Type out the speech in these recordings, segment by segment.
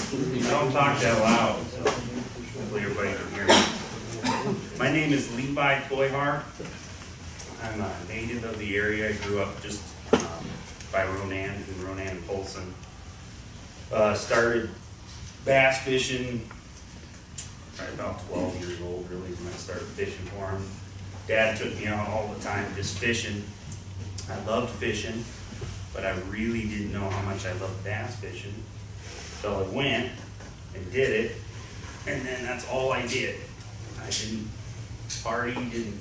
I don't talk that loud, so hopefully everybody can hear me. My name is Levi Ployhar. I'm a native of the area. I grew up just by Ronan, in Ronan and Polson. Started bass fishing right about 12 years old, really, when I started fishing for him. Dad took me out all the time just fishing. I loved fishing, but I really didn't know how much I loved bass fishing. So I went and did it, and then that's all I did. I didn't party, didn't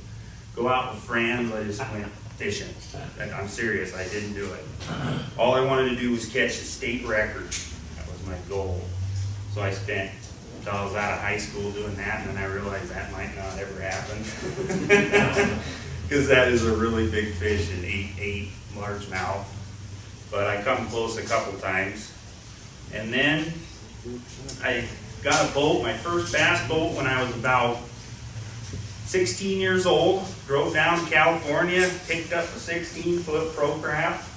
go out with friends, I just went fishing. Like, I'm serious, I didn't do it. All I wanted to do was catch a state record. That was my goal. So I spent until I was out of high school doing that, and then I realized that might not ever happen. Because that is a really big fish, an 8'8" largemouth. But I come close a couple times. And then I got a boat, my first bass boat, when I was about 16 years old. Drove down to California, picked up a 16-foot Pro Craft.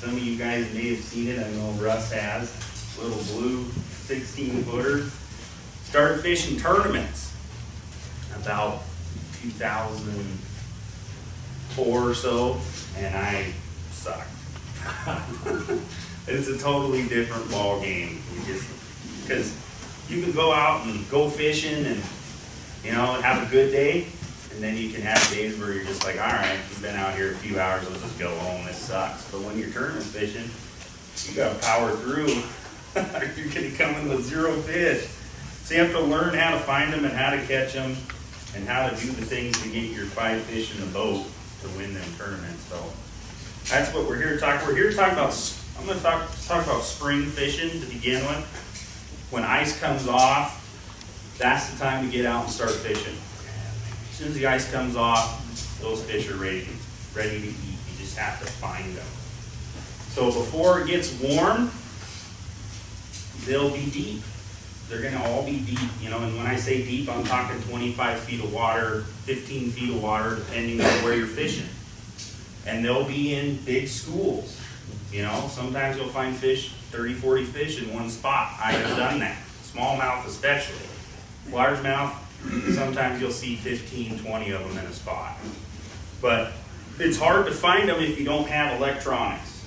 Some of you guys may have seen it. I know Russ has. Little blue 16-footer. Started fishing tournaments about 2004 or so, and I sucked. It's a totally different ball game. Because you can go out and go fishing and, have a good day, and then you can have days where you're just like, all right, we've been out here a few hours, let's just go home, this sucks. But when you're tournament fishing, you gotta power through, or you're gonna come in with zero fish. So you have to learn how to find them and how to catch them, and how to do the things to get your 5 fish in the boat to win them tournaments. So that's what we're here to talk. We're here to talk about, I'm going to talk about spring fishing to begin with. When ice comes off, that's the time to get out and start fishing. As soon as the ice comes off, those fish are ready to eat. You just have to find them. So before it gets warm, they'll be deep. They're going to all be deep, and when I say deep, I'm talking 25 feet of water, 15 feet of water, depending on where you're fishing. And they'll be in big schools. Sometimes you'll find fish, 30, 40 fish in one spot. I have done that. Smallmouth especially. Largemouth, sometimes you'll see 15, 20 of them in a spot. But it's hard to find them if you don't have electronics.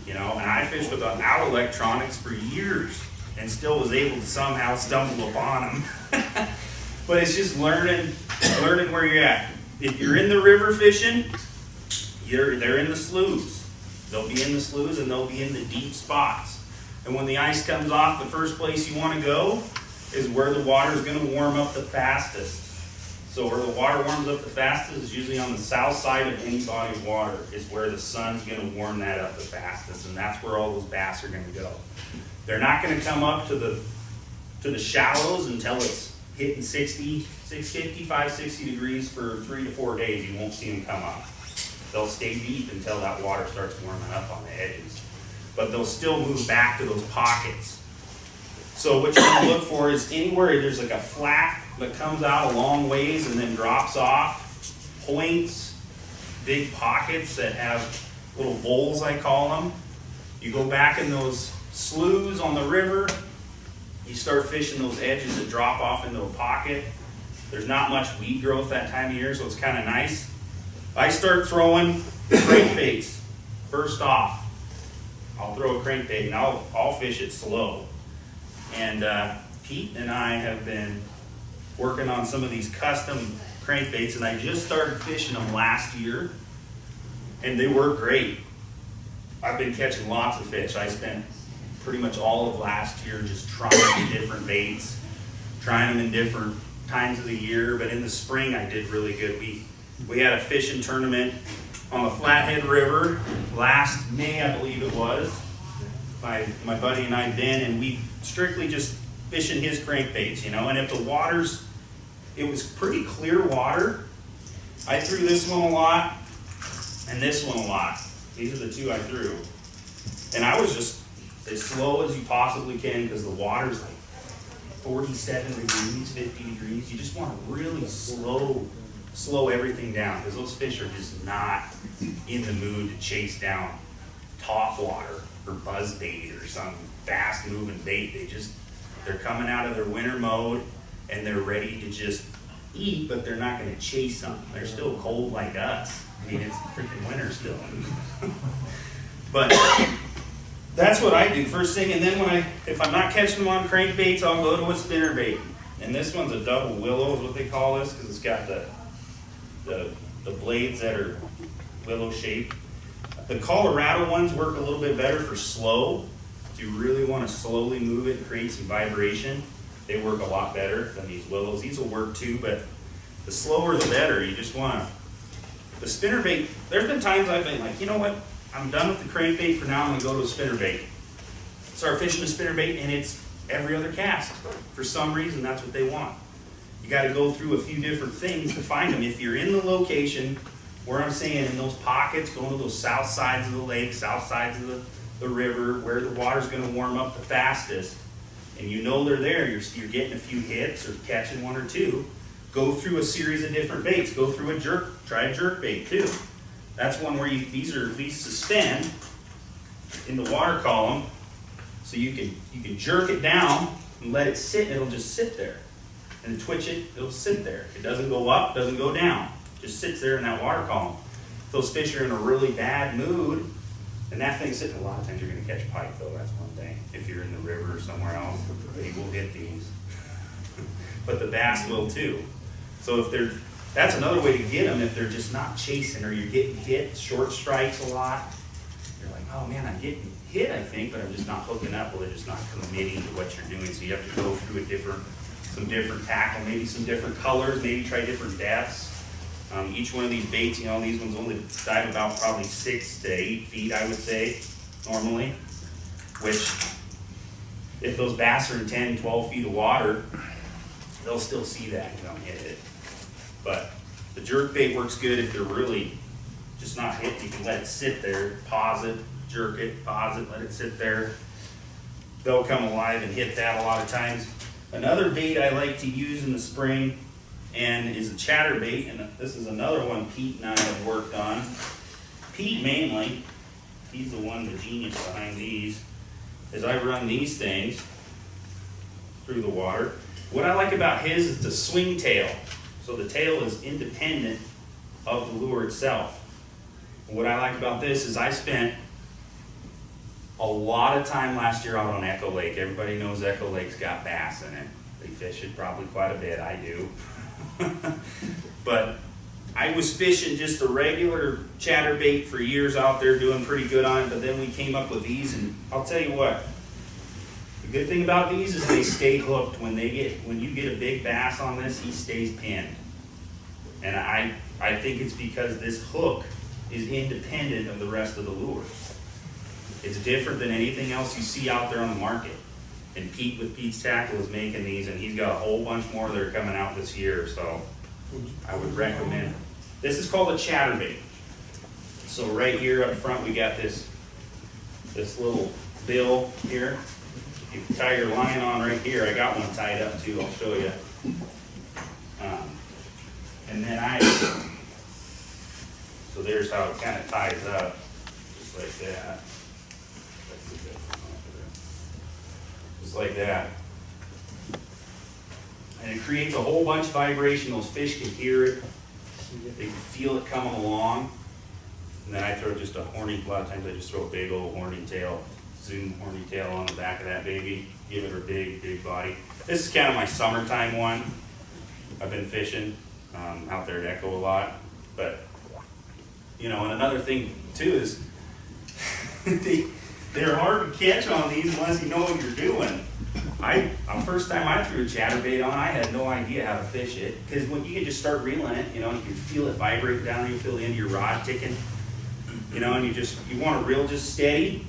And I fished without electronics for years and still was able to somehow stumble upon them. But it's just learning where you're at. If you're in the river fishing, they're in the sloughs. They'll be in the sloughs and they'll be in the deep spots. And when the ice comes off, the first place you want to go is where the water is going to warm up the fastest. So where the water warms up the fastest is usually on the south side of any body of water, is where the sun's going to warm that up the fastest, and that's where all those bass are going to go. They're not going to come up to the shallows until it's hitting 55, 60 degrees for 3 to 4 days. You won't see them come up. They'll stay deep until that water starts warming up on the edges. But they'll still move back to those pockets. So what you're going to look for is anywhere there's like a flat that comes out a long ways and then drops off, points, big pockets that have little bowls, I call them. You go back in those sloughs on the river, you start fishing those edges that drop off into a pocket. There's not much weed growth that time of year, so it's kind of nice. I start throwing crankbaits. First off, I'll throw a crankbait and I'll fish it slow. And Pete and I have been working on some of these custom crankbaits, and I just started fishing them last year, and they work great. I've been catching lots of fish. I spent pretty much all of last year just trying different baits, trying them in different times of the year, but in the spring I did really good. We had a fishing tournament on the Flathead River last May, I believe it was. My buddy and I, Ben, and we strictly just fishing his crankbaits, and if the water's, it was pretty clear water. I threw this one a lot and this one a lot. These are the two I threw. And I was just as slow as you possibly can because the water's like 47 degrees, 50 degrees. You just want to really slow everything down because those fish are just not in the mood to chase down top water or buzz bait or some fast moving bait. They're coming out of their winter mode and they're ready to just eat, but they're not gonna chase them. They're still cold like us. I mean, it's freaking winter still. But that's what I do first thing, and then if I'm not catching them on crankbaits, I'll go to a spinnerbait. And this one's a double willow is what they call this, because it's got the blades that are willow shaped. The Colorado ones work a little bit better for slow. If you really want to slowly move it and create some vibration, they work a lot better than these willows. These will work too, but the slower the better. You just want to. The spinnerbait, there's been times I've been like, you know what? I'm done with the crankbait for now, I'm going to go to a spinnerbait. Start fishing a spinnerbait, and it's every other cast. For some reason, that's what they want. You got to go through a few different things to find them. If you're in the location where I'm saying in those pockets, going to those south sides of the lake, south sides of the river, where the water's going to warm up the fastest, and you know they're there, you're getting a few hits or catching one or two, go through a series of different baits. Go through try a jerk bait too. That's one where these are at least suspend in the water column, so you can jerk it down and let it sit, and it'll just sit there. And twitch it, it'll sit there. It doesn't go up, doesn't go down. It just sits there in that water column. If those fish are in a really bad mood, and that thing's sitting, a lot of times you're going to catch pike though, that's one thing. If you're in the river or somewhere else, they will hit these. But the bass will too. So that's another way to get them if they're just not chasing, or you're getting hit, short strikes a lot. You're like, oh man, I'm getting hit, I think, but I'm just not hooking up. Well, they're just not committing to what you're doing. So you have to go through some different tackle, maybe some different colors, maybe try different depths. Each one of these baits, these ones only dive about probably 6 to 8 feet, I would say, normally. Which, if those bass are in 10, 12 feet of water, they'll still see that and don't hit it. But the jerk bait works good if they're really just not hitting. You can let it sit there, pause it, jerk it, pause it, let it sit there. They'll come alive and hit that a lot of times. Another bait I like to use in the spring and is a chatterbait, and this is another one Pete and I have worked on. Pete mainly, he's the one, the genius behind these, is I run these things through the water. What I like about his is the swing tail. So the tail is independent of the lure itself. What I like about this is I spent a lot of time last year out on Echo Lake. Everybody knows Echo Lake's got bass in it. They fish it probably quite a bit, I do. But I was fishing just a regular chatterbait for years out there, doing pretty good on it, but then we came up with these, and I'll tell you what, the good thing about these is they stay hooked. When you get a big bass on this, he stays pinned. And I think it's because this hook is independent of the rest of the lure. It's different than anything else you see out there on the market. And Pete with Pete's Tackle is making these, and he's got a whole bunch more that are coming out this year, so I would recommend. This is called a chatterbait. So right here up front we got this little bill here. You can tie your line on right here. I got one tied up too, I'll show you. And then so there's how it kind of ties up, just like that. Just like that. And it creates a whole bunch of vibration. Those fish can hear it. They can feel it coming along. And then I throw just a horny, a lot of times I just throw a big old horny tail, zoom horny tail on the back of that baby, give it a big, big body. This is kind of my summertime one. I've been fishing out there at Echo a lot. But, and another thing too is they're hard to catch on these unless you know what you're doing. The first time I threw a chatterbait on, I had no idea how to fish it, because when you can just start reeling it, you can feel it vibrate down there, you feel the end of your rod ticking, and you want to reel just steady,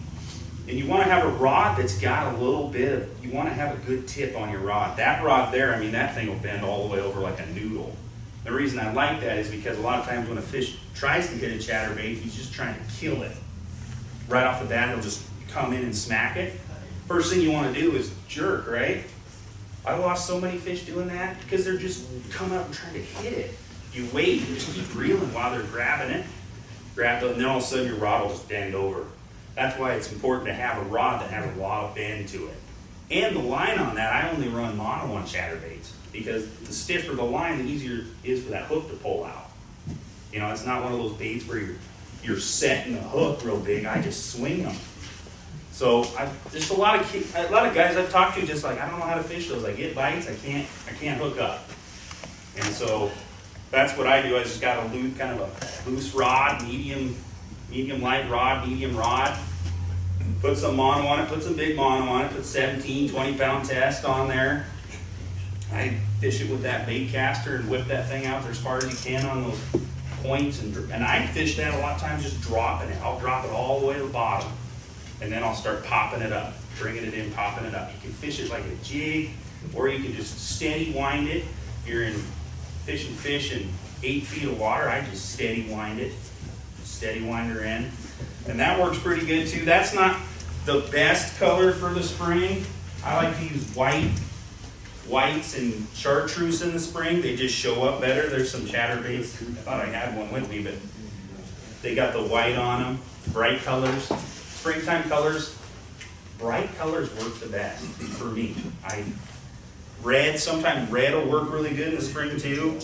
and you want to have a rod that's got a little bit of, you want to have a good tip on your rod. That rod there, that thing will bend all the way over like a noodle. The reason I like that is because a lot of times when a fish tries to hit a chatterbait, he's just trying to kill it. Right off the bat, he'll just come in and smack it. First thing you want to do is jerk, right? I lost so many fish doing that because they're just coming up and trying to hit it. You wait, you just keep reeling while they're grabbing it. And then all of a sudden your rod will just bend over. That's why it's important to have a rod that has a lot of bend to it. And the line on that, I only run mono on chatterbaits because the stiffer the line, the easier it is for that hook to pull out. You know, it's not one of those baits where you're setting the hook real big. I just swing them. So there's a lot of guys I've talked to just like, I don't know how to fish those. I get bites, I can't hook up. And so that's what I do. I just got a loose, kind of a loose rod, medium light rod, medium rod. Put some mono on it, put some big mono on it, put 17, 20 pound test on there. I fish it with that bait caster and whip that thing out there as far as you can on those points. And I fish that a lot of times just dropping it. I'll drop it all the way to the bottom. And then I'll start popping it up, bringing it in, popping it up. You can fish it like a jig, or you can just steady wind it. If you're in fishing fish in 8 feet of water, I just steady wind it, steady wind her in. And that works pretty good too. That's not the best color for the spring. I like to use whites and chartreuse in the spring. They just show up better. There's some chatterbaits. I thought I had one with me, but they got the white on them, bright colors. Springtime colors, bright colors work the best for me. Sometimes red will work really good in the spring too.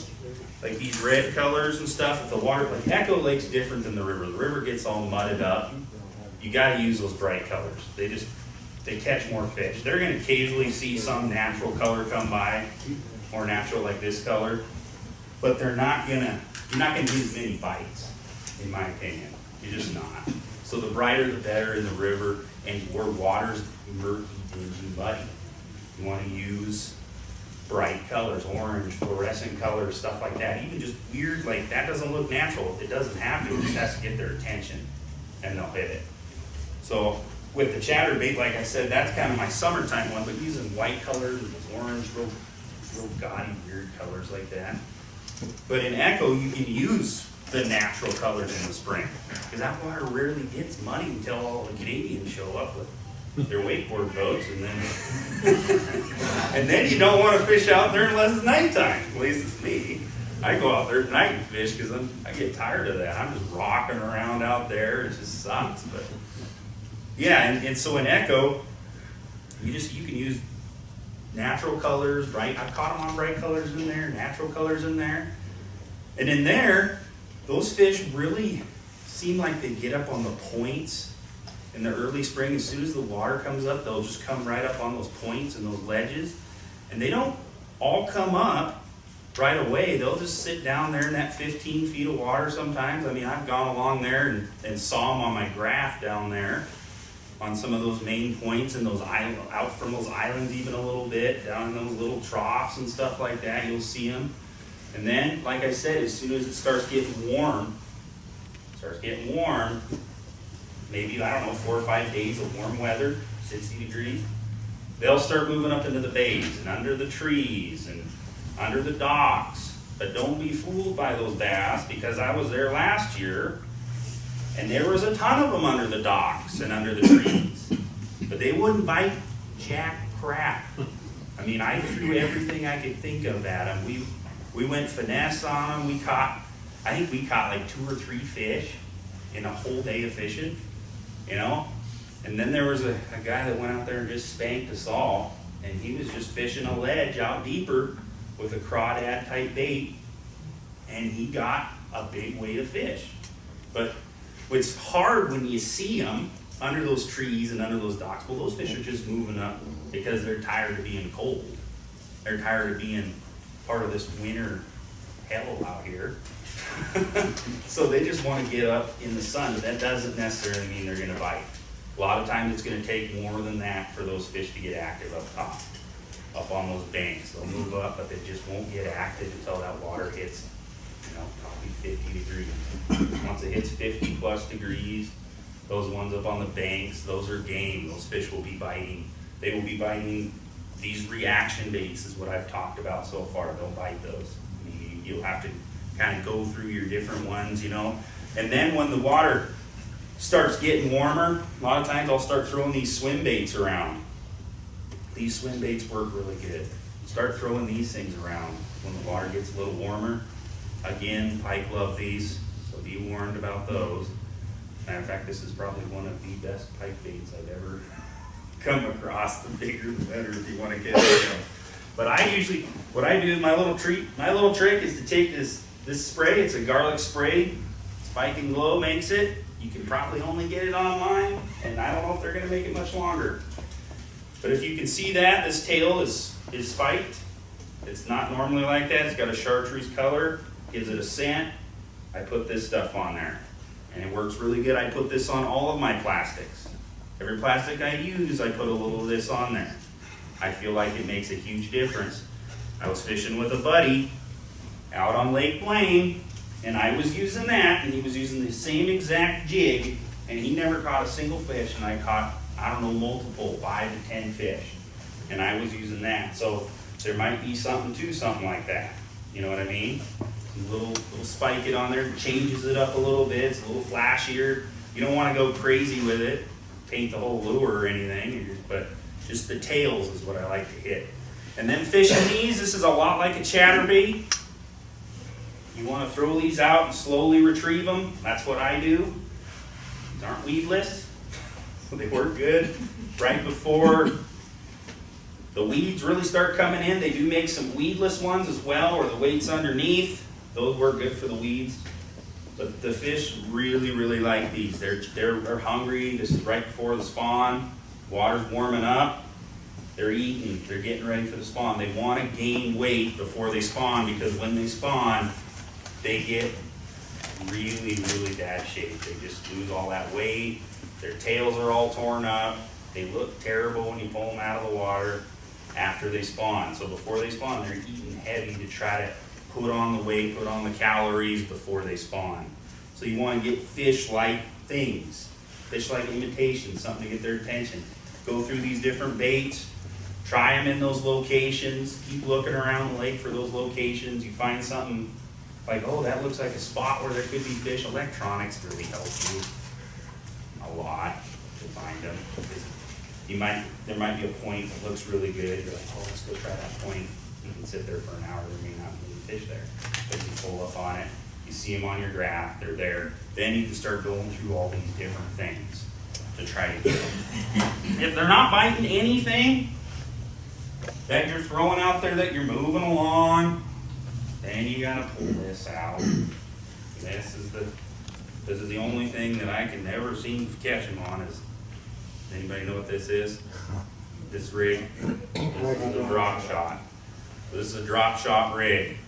Like these red colors and stuff. If the water, like Echo Lake's different than the river. The river gets all mudded up. You gotta use those bright colors. They catch more fish. They're gonna occasionally see some natural color come by, more natural like this color, but you're not gonna use many bites, in my opinion. You're just not. So the brighter the better in the river, and where water's murky, dingy, muddy. You want to use bright colors, orange, fluorescent colors, stuff like that. Even just weird, like that doesn't look natural. It doesn't have to. It just has to get their attention, and they'll hit it. So with the chatterbait, like I said, that's kind of my summertime one, but using white colors and those orange, real gaudy, weird colors like that. But in Echo, you can use the natural colors in the spring, because that water rarely gets muddy until all the Canadians show up with their wakeboard boats, and then you don't want to fish out there unless it's nighttime. At least it's me. I go out there at night and fish because I get tired of that. I'm just rocking around out there. It just sucks. But yeah, and so in Echo, you can use natural colors, bright. I've caught them on bright colors in there, natural colors in there, and in there. Those fish really seem like they get up on the points in the early spring. As soon as the water comes up, they'll just come right up on those points and those ledges. And they don't all come up right away. They'll just sit down there in that 15 feet of water sometimes. I mean, I've gone along there and saw them on my graph down there on some of those main points and those out from those islands even a little bit, down in those little troughs and stuff like that. You'll see them. And then, like I said, as soon as it starts getting warm, maybe, I don't know, 4 or 5 days of warm weather, 60 degrees, they'll start moving up into the bays and under the trees and under the docks. But don't be fooled by those bass, because I was there last year, and there was a ton of them under the docks and under the trees. But they wouldn't bite jack crap. I mean, I threw everything I could think of at them. We went finesse on them. I think we caught like 2 or 3 fish in a whole day of fishing, you know? And then there was a guy that went out there and just spanked us all, and he was just fishing a ledge out deeper with a crawdad type bait, and he got a big weight of fish. But it's hard when you see them under those trees and under those docks. Well, those fish are just moving up because they're tired of being cold. They're tired of being part of this winter hell out here. So they just want to get up in the sun, but that doesn't necessarily mean they're going to bite. A lot of times it's going to take more than that for those fish to get active up top, up on those banks. They'll move up, but they just won't get active until that water hits, probably 50 degrees. Once it hits 50 plus degrees, those ones up on the banks, those are game. Those fish will be biting. They will be biting. These reaction baits is what I've talked about so far. They'll bite those. You'll have to kind of go through your different ones, And then when the water starts getting warmer, a lot of times I'll start throwing these swim baits around. These swim baits work really good. Start throwing these things around when the water gets a little warmer. Again, pike love these, so be warned about those. Matter of fact, this is probably one of the best pike baits I've ever come across, the bigger the better if you want to get it. But I usually, what I do, my little trick is to take this spray. It's a garlic spray. Spike and Glow makes it. You can probably only get it online, and I don't know if they're going to make it much longer. But if you can see that, this tail is spiked. It's not normally like that. It's got a chartreuse color, gives it a scent. I put this stuff on there, and it works really good. I put this on all of my plastics. Every plastic I use, I put a little of this on there. I feel like it makes a huge difference. I was fishing with a buddy out on Lake Blaine, and I was using that, and he was using the same exact jig, and he never caught a single fish, and I caught, I don't know, multiple, 5 to 10 fish, and I was using that. So there might be something to something like that. You know what I mean? A little spike it on there, changes it up a little bit, it's a little flashier. You don't want to go crazy with it, paint the whole lure or anything, but just the tails is what I like to hit. And then fishing these, this is a lot like a chatterbait. You want to throw these out and slowly retrieve them. That's what I do. These aren't weedless, so they work good. Right before the weeds really start coming in, they do make some weedless ones as well, or the weight's underneath. Those work good for the weeds. But the fish really, really like these. They're hungry. This is right before the spawn. Water's warming up. They're eating. They're getting ready for the spawn. They want to gain weight before they spawn, because when they spawn, they get really, really bad shape. They just lose all that weight. Their tails are all torn up. They look terrible when you pull them out of the water after they spawn. So before they spawn, they're eating heavy to try to put on the weight, put on the calories before they spawn. So you want to get fish-like things, fish-like imitations, something to get their attention. Go through these different baits, try them in those locations, keep looking around the lake for those locations. You find something like, oh, that looks like a spot where there could be fish. Electronics really help you a lot to find them. There might be a point that looks really good. You're like, oh, let's go try that point. You can sit there for an hour. There may not be any fish there. But you pull up on it. You see them on your graph. They're there. Then you can start going through all these different things to try to get them. If they're not biting anything that you're throwing out there that you're moving along, then you gotta pull this out. This is the only thing that I can never seem to catch them on. Is anybody know what this is? This rig. This is a drop shot. This is a drop shot rig.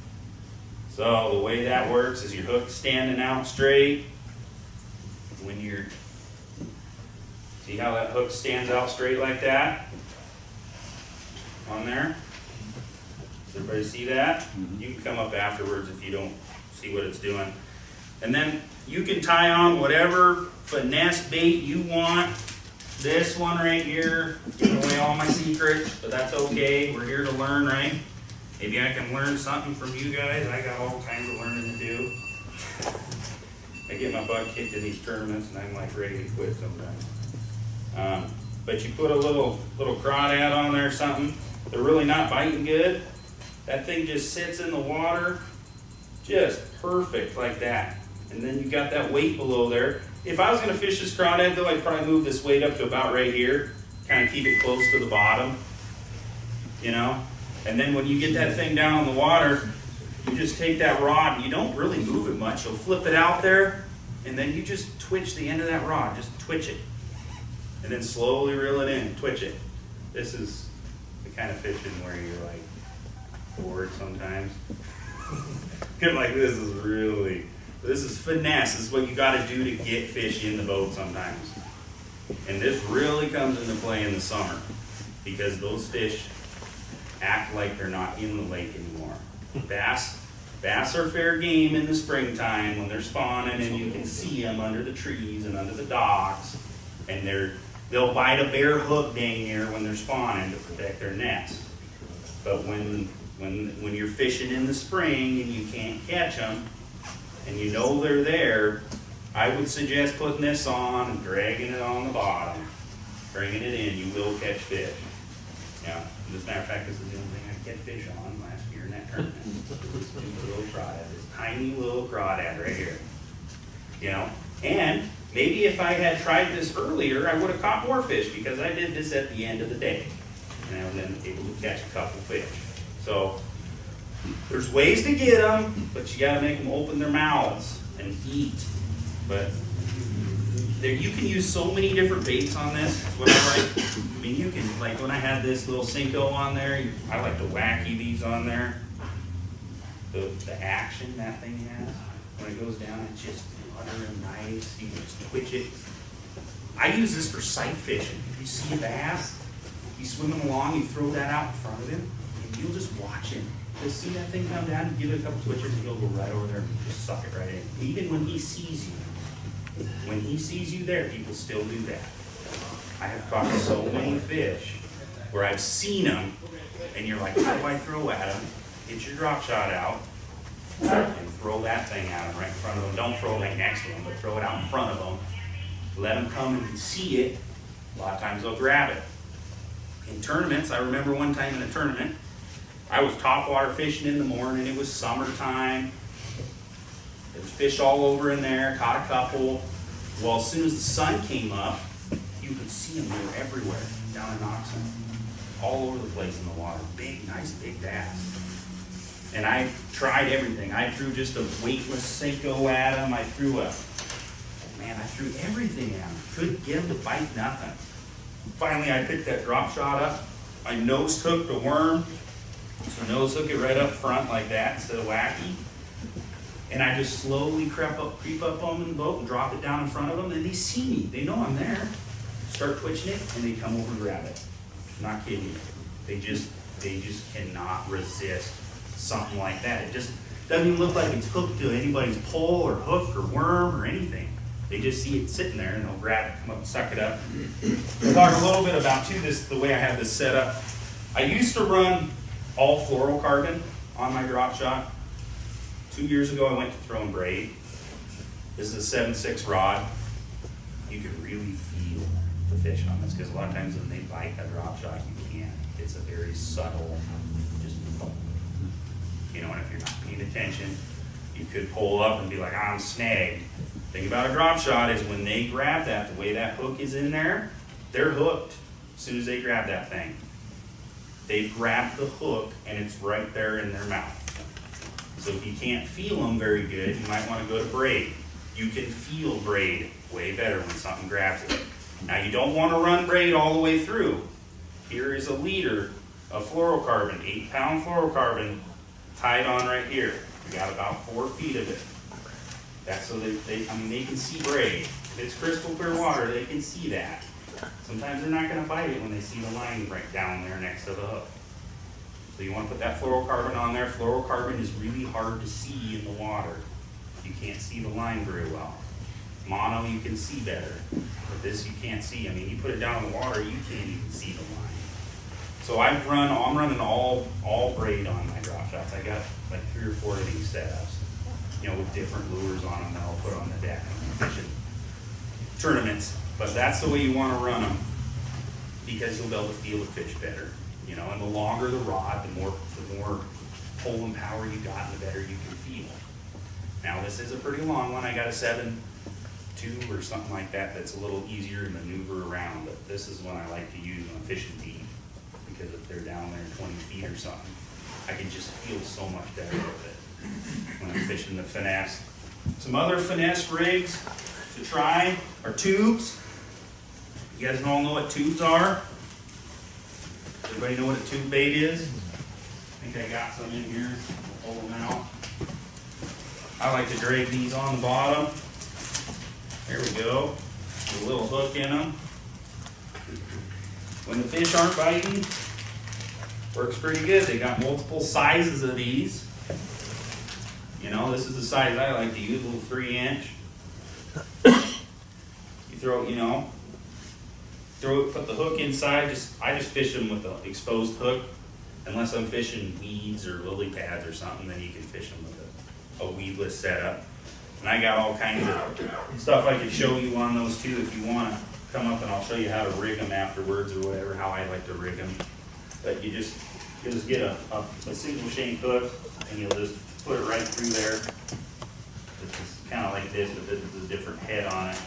So the way that works is your hook standing out straight. When you're, see how that hook stands out straight like that? On there? Does everybody see that? You can come up afterwards if you don't see what it's doing. And then you can tie on whatever finesse bait you want. This one right here, giving away all my secrets, but that's okay. We're here to learn, right? Maybe I can learn something from you guys. I got all kinds of learning to do. I get my butt kicked in these tournaments and I'm like ready to quit sometimes. But you put a little crawdad on there or something. They're really not biting good. That thing just sits in the water, just perfect like that. And then you got that weight below there. If I was going to fish this crawdad though, I'd probably move this weight up to about right here, kind of keep it close to the bottom, you know? And then when you get that thing down in the water, you just take that rod and you don't really move it much. You'll flip it out there and then you just twitch the end of that rod, just twitch it. And then slowly reel it in, twitch it. This is the kind of fishing where you're like bored sometimes. Like this is finesse. This is what you got to do to get fish in the boat sometimes. And this really comes into play in the summer because those fish act like they're not in the lake anymore. Bass are fair game in the springtime when they're spawning and you can see them under the trees and under the docks, and they'll bite a bare hook dang near when they're spawning to protect their nest. But when you're fishing in the spring and you can't catch them and you know they're there, I would suggest putting this on and dragging it on the bottom, bringing it in. You will catch fish. Yeah. As a matter of fact, this is the only thing I catch fish on last year in that tournament. This little crawdad, this tiny little crawdad right here. You know, and maybe if I had tried this earlier, I would have caught more fish because I did this at the end of the day. And I was then able to catch a couple fish. So there's ways to get them, but you gotta make them open their mouths and eat. But there, you can use so many different baits on this. That's what I like. I mean, you can, like when I had this little Cinco on there, I like the wacky these on there. The action that thing has, when it goes down, it's just flutter and nice. You can just twitch it. I use this for sight fishing. If you see a bass, you swimming along, you throw that out in front of him, and you'll just watch him. Just see that thing come down, and give it a couple twitches, and he'll go right over there and just suck it right in. Even when he sees you. When he sees you there, he will still do that. I have caught so many fish where I've seen them, and you're like, how do I throw at him? Get your drop shot out, and throw that thing at him right in front of them. Don't throw it right next to them, but throw it out in front of them. Let them come and see it. A lot of times they'll grab it. In tournaments, I remember one time in a tournament, I was topwater fishing in the morning. It was summertime. There was fish all over in there, caught a couple. Well, as soon as the sun came up, you could see them. They were everywhere down in Oxon. All over the place in the water. Big, nice big bass. And I tried everything. I threw just a weightless Cinco at them. I threw everything at them. Couldn't get them to bite nothing. Finally, I picked that drop shot up. I nose hooked the worm. So nose hook it right up front like that instead of wacky. And I just slowly creep up on the boat and drop it down in front of them. And they see me. They know I'm there. Start twitching it, and they come over and grab it. I'm not kidding you. They just cannot resist something like that. It just doesn't even look like it's hooked to anybody's pole or hook or worm or anything. They just see it sitting there and they'll grab it, come up and suck it up. We'll talk a little bit about too the way I have this set up. I used to run all fluorocarbon on my drop shot. 2 years ago I went to throwing braid. This is a 7/6 rod. You can really feel the fish on this because a lot of times when they bite a drop shot, you can't. It's a very subtle, just, you know, and if you're not paying attention, you could pull up and be like, I'm snagged. The thing about a drop shot is when they grab that, the way that hook is in there, they're hooked as soon as they grab that thing. They've grabbed the hook and it's right there in their mouth. So if you can't feel them very good, you might want to go to braid. You can feel braid way better when something grabs it. Now you don't want to run braid all the way through. Here is a liter of fluorocarbon, 8-pound fluorocarbon tied on right here. We got about 4 feet of it. That's so they can see braid. If it's crystal clear water, they can see that. Sometimes they're not going to bite it when they see the line right down there next to the hook. So you want to put that fluorocarbon on there. Fluorocarbon is really hard to see in the water. You can't see the line very well. Mono you can see better, but this you can't see. I mean, you put it down in the water, you can't even see the line. So I'm running all braid on my drop shots. I got like 3 or 4 of these setups, you know, with different lures on them that I'll put on the deck and fishing tournaments. But that's the way you want to run them because you'll be able to feel the fish better, you know. And the longer the rod, the more pulling power you got, and the better you can feel. Now this is a pretty long one. I got a 7.2 or something like that. That's a little easier to maneuver around. But this is one I like to use when I'm fishing deep because if they're down there 20 feet or something, I can just feel so much better with it when I'm fishing the finesse. Some other finesse rigs to try are tubes. You guys all know what tubes are? Everybody know what a tube bait is? I think I got some in here. I'll pull them out. I like to drag these on the bottom. There we go. With a little hook in them. When the fish aren't biting, works pretty good. They got multiple sizes of these. You know, this is the size I like to use, a little 3-inch. You throw it, you know, put the hook inside. I just fish them with an exposed hook. Unless I'm fishing weeds or lily pads or something, then you can fish them with a weedless setup. And I got all kinds of stuff I could show you on those too if you want to come up and I'll show you how to rig them afterwards or whatever, how I like to rig them. But you just get a single shank hook and you'll just put it right through there. It's kind of like this, but this is a different head on it.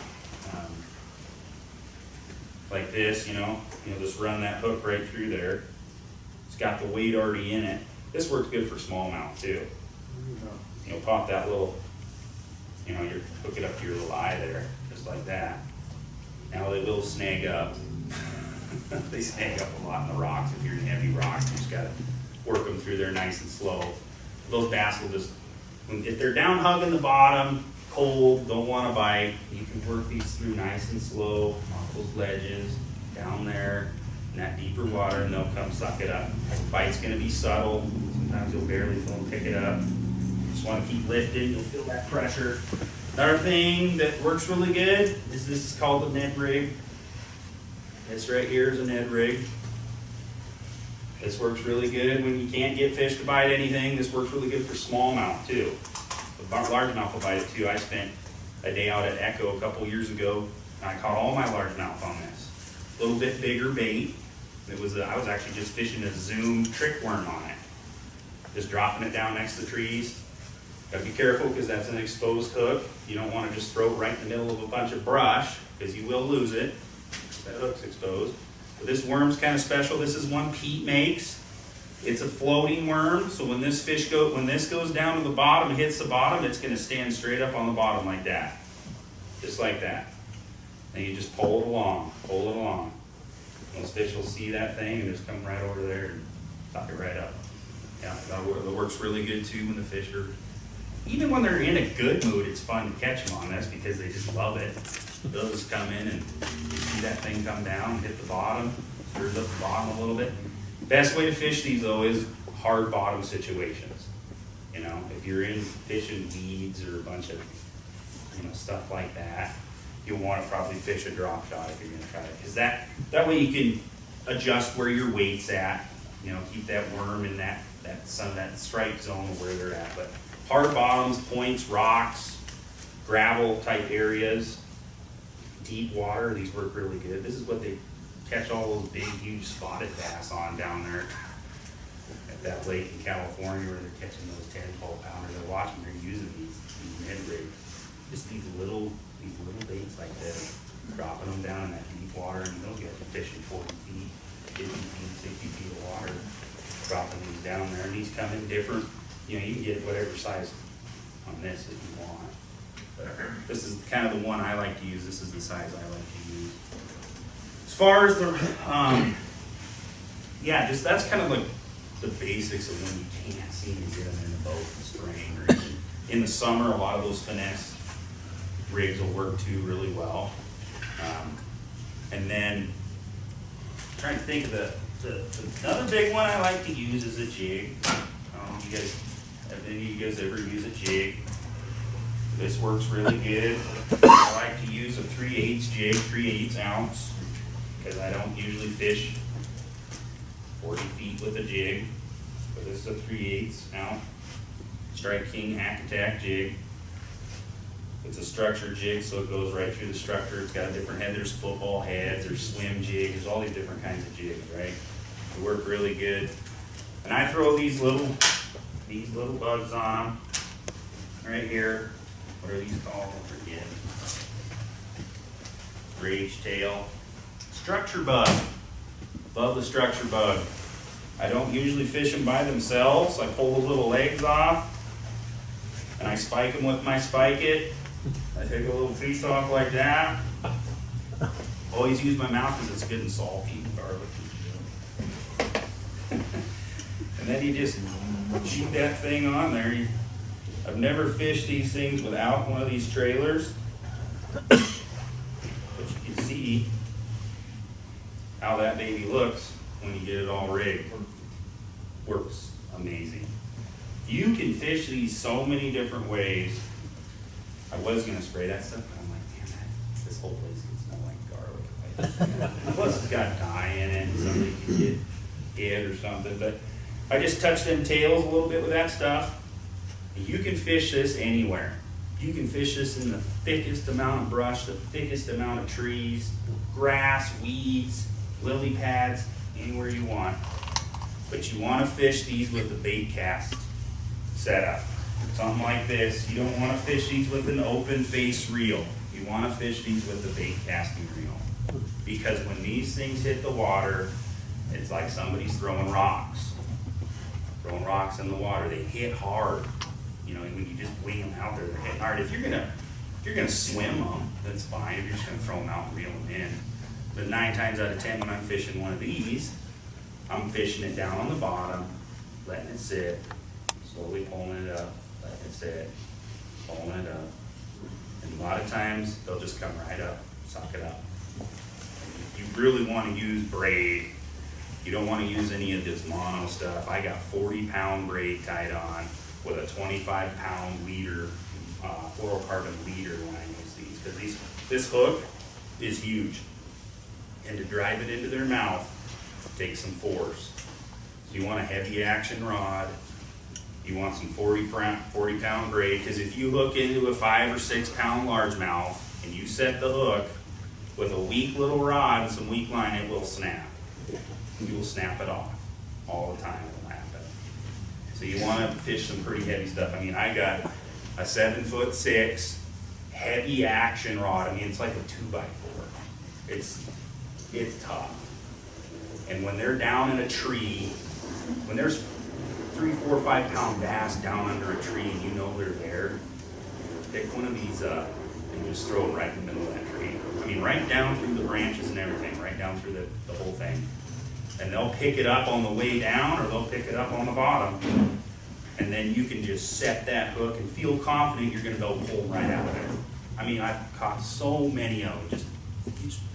like this, you'll just run that hook right through there. It's got the weight already in it. This works good for smallmouth too. Pop that little, you hook it up to your little eye there, just like that. Now they will snag up. They snag up a lot in the rocks. If you're in heavy rocks, you just gotta work them through there nice and slow. Those bass will just, if they're down hugging the bottom, cold, don't wanna bite, you can work these through nice and slow, off those ledges, down there, in that deeper water, and they'll come suck it up. The bite's gonna be subtle. Sometimes you'll barely feel them pick it up. Just wanna keep lifting, you'll feel that pressure. Another thing that works really good is this is called the Ned rig. This right here is a Ned rig. This works really good when you can't get fish to bite anything. This works really good for smallmouth too. But largemouth will bite it too. I spent a day out at Echo a couple years ago, and I caught all my largemouth on this. A little bit bigger bait. I was actually just fishing a Zoom trick worm on it. Just dropping it down next to the trees. Gotta be careful because that's an exposed hook. You don't want to just throw it right in the middle of a bunch of brush because you will lose it. That hook's exposed. But this worm's kind of special. This is one Pete makes. It's a floating worm, so when this goes down to the bottom, hits the bottom, it's going to stand straight up on the bottom like that. Just like that. And you just pull it along, pull it along. Those fish will see that thing and just come right over there and suck it right up. Yeah, that works really good too when the fish are, even when they're in a good mood, it's fun to catch them on this because they just love it. They'll just come in and you see that thing come down, hit the bottom, stirs up the bottom a little bit. Best way to fish these though is hard bottom situations. If you're in fishing weeds or a bunch of stuff like that, you'll want to probably fish a drop shot if you're going to try it, because that way you can adjust where your weight's at. Keep that worm in that strike zone where they're at. But hard bottoms, points, rocks, gravel type areas, deep water, these work really good. This is what they catch all those big, huge spotted bass on down there at that lake in California where they're catching those 10, 12 pounders. They're watching, they're using these Ned rigs. Just these little baits like this, dropping them down in that deep water, and they'll get to fishing 40 feet, 50 feet, 60 feet of water, dropping these down there. And these come in different, you can get whatever size on this if you want. But this is kind of the one I like to use. This is the size I like to use. As far as the, that's kind of like the basics of when you can't seem to get them in the boat in the spring, or even in the summer. A lot of those finesse rigs will work too really well. And then I'm trying to think of another big one I like to use is a jig. Have any of you guys ever use a jig? This works really good. I like to use a 3/8 jig, 3/8 ounce, because I don't usually fish 40 feet with a jig. But this is a 3/8 ounce Strike King Hack Attack jig. It's a structured jig, so it goes right through the structure. It's got a different head. There's football heads, there's swim jigs, there's all these different kinds of jigs, right? They work really good. And I throw these little bugs on them right here. What are these called? I forget. Rage tail. Structure bug. Love the structure bug. I don't usually fish them by themselves. I pull the little legs off and I spike them with my spike it. I take a little piece off like that. Always use my mouth because it's good and salty and garlic. And then you just shoot that thing on there. I've never fished these things without one of these trailers. But you can see how that baby looks when you get it all rigged. Works amazing. You can fish these so many different ways. I was going to spray that stuff, but I'm like, man, this whole place can smell like garlic. Plus it's got dye in it and somebody can get hit or something. But I just touch them tails a little bit with that stuff. You can fish this anywhere. You can fish this in the thickest amount of brush, the thickest amount of trees, grass, weeds, lily pads, anywhere you want. But you want to fish these with the bait cast setup. Something like this. You don't want to fish these with an open face reel. You want to fish these with the bait casting reel. Because when these things hit the water, it's like somebody's throwing rocks. Throwing rocks in the water, they hit hard. You know, and when you just wing them out there, they're hitting hard. If you're gonna swim them, that's fine. If you're just gonna throw them out and reel them in. But 9 times out of 10, when I'm fishing one of these, I'm fishing it down on the bottom, letting it sit, slowly pulling it up, letting it sit, pulling it up. And a lot of times, they'll just come right up, suck it up. You really want to use braid. You don't want to use any of this mono stuff. I got 40-pound braid tied on with a 25-pound leader, fluorocarbon leader when I use these, because this hook is huge. And to drive it into their mouth takes some force. So you want a heavy action rod. You want some 40-pound braid, because if you hook into a 5 or 6 pound largemouth and you set the hook with a weak little rod and some weak line, it will snap. You will snap it off all the time. It'll happen. So you want to fish some pretty heavy stuff. I mean, I got a 7'6" heavy action rod. I mean, it's like a 2x4. It's tough. And when they're down in a tree, when there's 3, 4, 5 pound bass down under a tree and you know they're there, pick one of these up and just throw it right in the middle of that tree. I mean, right down through the branches and everything, right down through the whole thing. And they'll pick it up on the way down or they'll pick it up on the bottom. And then you can just set that hook and feel confident you're going to go pull right out of there. I mean, I've caught so many of them.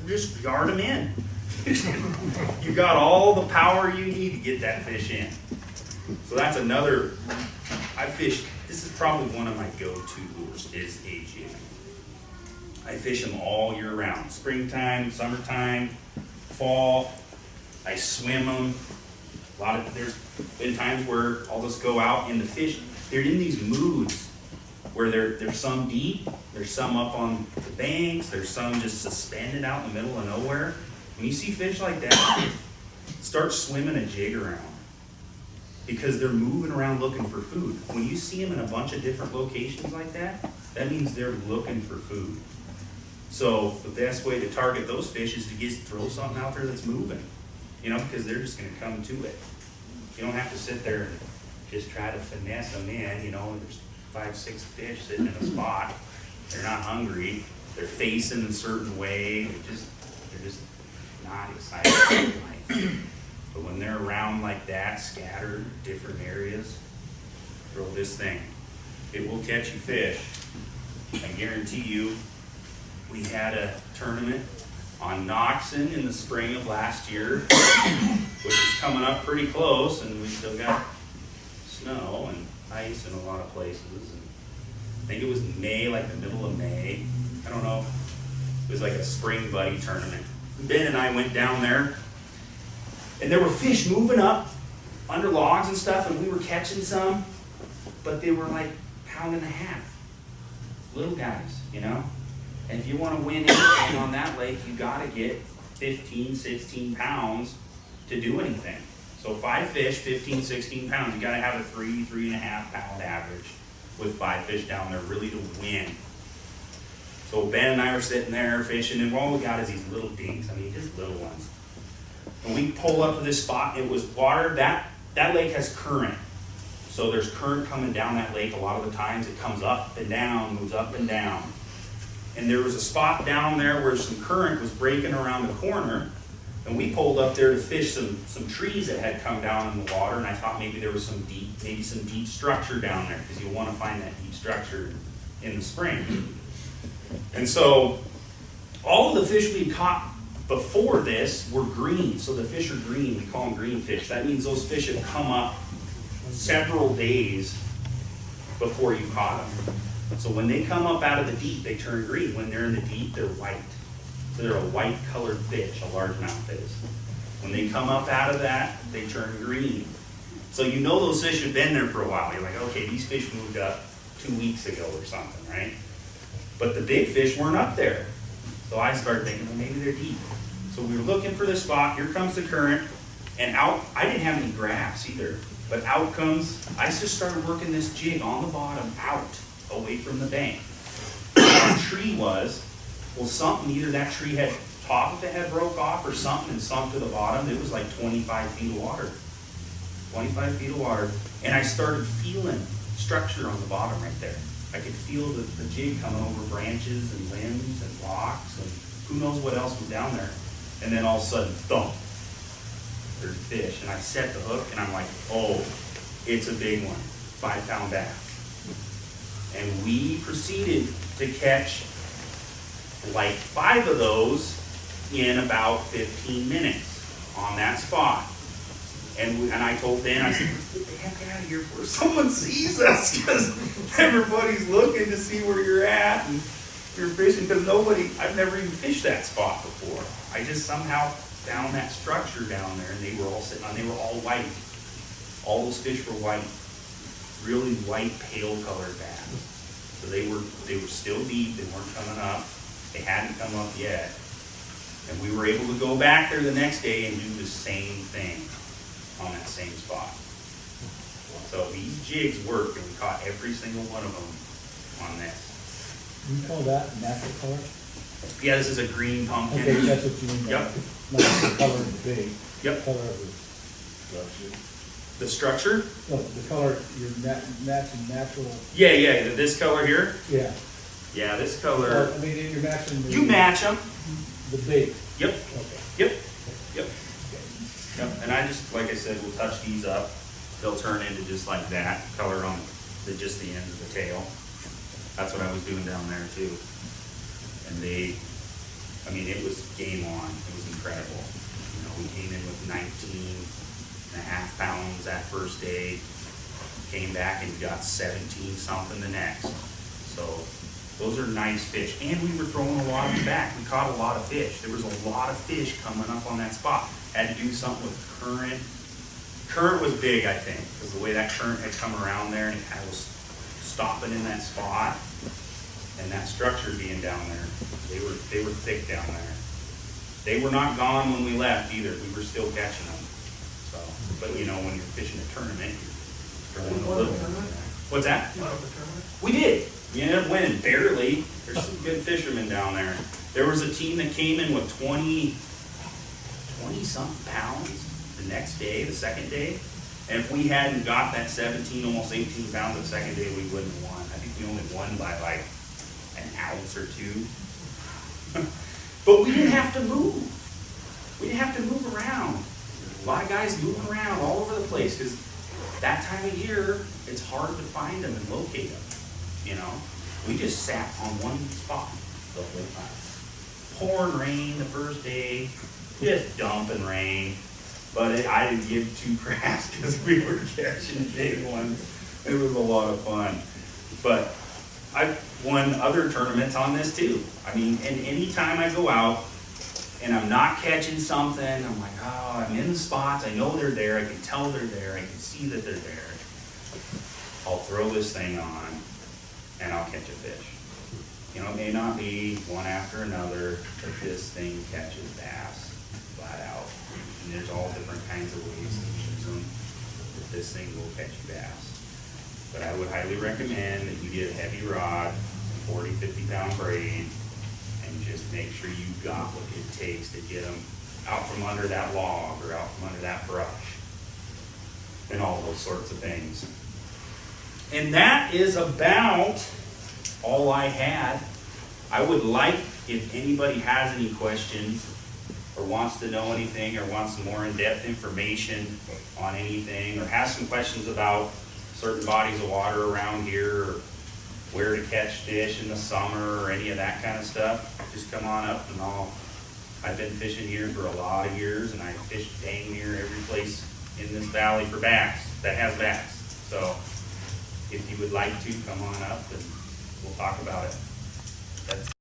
Just yard them in. You got all the power you need to get that fish in. So that's another, this is probably one of my go-to lures, is a jig. I fish them all year round. Springtime, summertime, fall. I swim them. There's been times where I'll just go out and the fish, they're in these moods where there's some deep, there's some up on the banks, there's some just suspended out in the middle of nowhere. When you see fish like that, start swimming a jig around, because they're moving around looking for food. When you see them in a bunch of different locations like that, that means they're looking for food. So the best way to target those fish is to just throw something out there that's moving, you know, because they're just going to come to it. You don't have to sit there and just try to finesse them in, you know, and there's 5, 6 fish sitting in a spot. They're not hungry. They're facing a certain way. They're just not excited about life. But when they're around like that, scattered, different areas, throw this thing. It will catch you fish. I guarantee you, we had a tournament on Noxon in the spring of last year, which is coming up pretty close, and we still got snow and ice in a lot of places. And I think it was May, like the middle of May. I don't know. It was like a spring buddy tournament. Ben and I went down there, and there were fish moving up under logs and stuff, and we were catching some, but they were like 1.5 pounds. Little guys, you know? And if you want to win anything on that lake, you got to get 15, 16 pounds to do anything. So 5 fish, 15, 16 pounds. You got to have a 3.5 pound average with 5 fish down there really to win. So Ben and I were sitting there fishing, and all we got is these little dinks. I mean, just little ones. And we pull up to this spot. It was water. That lake has current. So there's current coming down that lake. A lot of the times it comes up and down, moves up and down. And there was a spot down there where some current was breaking around the corner, and we pulled up there to fish some trees that had come down in the water, and I thought maybe there was some deep structure down there, because you'll want to find that deep structure in the spring. And so all of the fish we caught before this were green. So the fish are green. We call them green fish. That means those fish have come up several days before you caught them. So when they come up out of the deep, they turn green. When they're in the deep, they're white. So they're a white colored fish, a largemouth is. When they come up out of that, they turn green. So you know those fish have been there for a while. You're like, okay, these fish moved up 2 weeks ago or something, right? But the big fish weren't up there. So I started thinking, well, maybe they're deep. So we were looking for this spot. Here comes the current. And out, I didn't have any graphs either. But out comes, I just started working this jig on the bottom, out, away from the bank. Where the tree was, well, something, either that tree had top of it had broke off or something and sunk to the bottom. It was like 25 feet of water. 25 feet of water. And I started feeling structure on the bottom right there. I could feel the jig coming over branches and limbs and rocks and who knows what else was down there. And then all of a sudden, thump, there's fish. And I set the hook and I'm like, oh, it's a big one, 5-pound bass. And we proceeded to catch like 5 of those in about 15 minutes on that spot. And I told Ben, I said, let's get the heck out of here before someone sees us, because everybody's looking to see where you're at and you're fishing, because I've never even fished that spot before. I just somehow found that structure down there, and they were all sitting on, they were all white. All those fish were white, really white, pale colored bass. So they were still deep, they weren't coming up, they hadn't come up yet. And we were able to go back there the next day and do the same thing on that same spot. So these jigs work, and we caught every single one of them on this. You call that natural color? Yeah, this is a green pumpkin. Okay, that's what you mean. Yep. Not the color of the bait. Yep. The color of the structure. The structure? No, the color, your matching natural. Yeah, this color here? Yeah. Yeah, this color. I mean, you're matching the. You match them. The bait. Yep. Okay. Yep. Yep. Yep. And I just, like I said, we'll touch these up. They'll turn into just like that color on just the ends of the tail. That's what I was doing down there too. And it was game on. It was incredible. You know, we came in with 19.5 pounds that first day. Came back and got 17 something the next. So those are nice fish. And we were throwing a lot of them back. We caught a lot of fish. There was a lot of fish coming up on that spot. Had to do something with current. Current was big, I think, because the way that current had come around there and it kind of was stopping in that spot, and that structure being down there, they were thick down there. They were not gone when we left either. We were still catching them. So, but you know, when you're fishing a tournament, you're throwing a little. What's that? We did. We ended up winning barely. There's some good fishermen down there. There was a team that came in with 20-something pounds the next day, the second day. And if we hadn't got that 17, almost 18 pounds the second day, we wouldn't have won. I think we only won by like an ounce or two. But we didn't have to move. We didn't have to move around. A lot of guys move around all over the place because that time of year, it's hard to find them and locate them. You know, we just sat on one spot the whole time. Pouring rain the first day, just dumping rain. But I didn't give 2 craps because we were catching big ones. It was a lot of fun. But I've won other tournaments on this too. I mean, and anytime I go out and I'm not catching something, I'm like, oh, I'm in the spots. I know they're there. I can tell they're there. I can see that they're there. I'll throw this thing on and I'll catch a fish. You know, it may not be one after another, but this thing catches bass flat out. And there's all different kinds of ways to use them, but this thing will catch you bass. But I would highly recommend that you get a heavy rod, 40, 50-pound braid, and just make sure you've got what it takes to get them out from under that log or out from under that brush and all those sorts of things. And that is about all I had. I would like, if anybody has any questions or wants to know anything or wants some more in-depth information on anything or has some questions about certain bodies of water around here or where to catch fish in the summer or any of that kind of stuff, just come on up and I've been fishing here for a lot of years and I fish dang near every place in this valley for bass that has bass. So if you would like to, come on up and we'll talk about it. That's